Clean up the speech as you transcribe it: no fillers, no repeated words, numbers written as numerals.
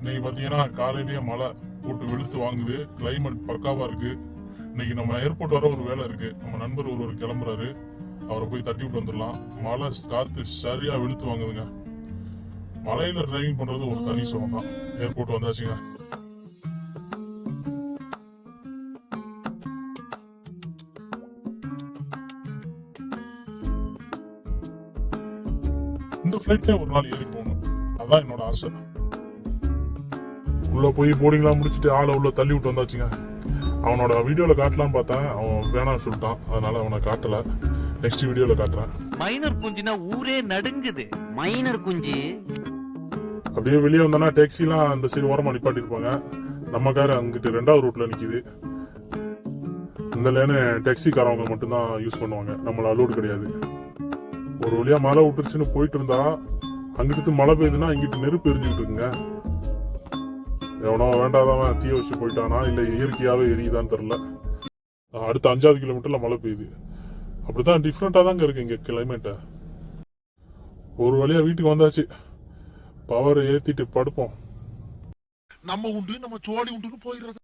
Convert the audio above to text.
இன்னைக்கு பாத்தீங்கன்னா காலையிலேயே மழை போட்டு வெளுத்து வாங்குது. கிளைமேட் பக்காவா இருக்கு. இன்னைக்கு நம்ம ஏர்போர்ட் வர ஒரு வேலை இருக்கு. நம்ம நண்பர் ஒருவர் கிளம்புறாரு. அவரை போய் தட்டி விட்டு வந்துடலாம். மழை காத்து சரியா வெளுத்து வாங்குதுங்க. மலையில டிரைவிங் பண்றது ஒரு தனி சுகம் தான். ஏர்போர்ட் வந்தாச்சுங்க. இந்த ஃபிளைட்ல ஒரு நாள் ஏறி போகணும். அதான் என்னோட ஆசை. உள்ள போய் போர்டிங்லாம் முடிச்சுட்டு ஆளை உள்ள தள்ளி விட்டு வந்தாச்சுங்க. அவனோட வீடியோல காட்டலாம் பார்த்தேன், அவன் வேணாம்னு சொல்லிட்டான். அதனால அவனை காட்டல. நெக்ஸ்ட் வீடியோல காட்டுறேன். மைனர் குஞ்சுனா ஊரே நடுங்குது. மைனர் குஞ்சு அப்படியே வெளியே வந்தானா டாக்ஸிலாம் அந்த சைடு ஓரமா நிப்பாட்டி இருப்பாங்க. நம்ம கார் அங்கிட்டு 2வது ரூட்ல நிக்குது. இந்த லேனு டாக்ஸிக்காரவங்க மட்டும்தான் யூஸ் பண்ணுவாங்க. நம்மள அலோடு கிடையாது. ஒரு வழியா மழை விட்டுருச்சுன்னு போயிட்டு இருந்தா அங்கிட்டு மழை பெய்யுதுன்னா இங்கிட்டு நெருப்பு எரிஞ்சுக்கிட்டு இருக்குங்க. எவனோ வேண்டாதவன் தீய வச்சு போயிட்டானா இல்ல இயற்கையாவே எரியுதான்னு தெரியல. அடுத்த 5வது கிலோமீட்டர்ல மழை பெய்யுது. அப்படித்தான் டிஃப்ரெண்டா தாங்க இருக்கு இங்க கிளைமேட்ட. ஒரு வழியா வீட்டுக்கு வந்தாச்சு. பவர் ஏத்திட்டு படுப்போம். நம்ம உண்டு நம்ம சோழி உண்டுன்னு போயிடுறது.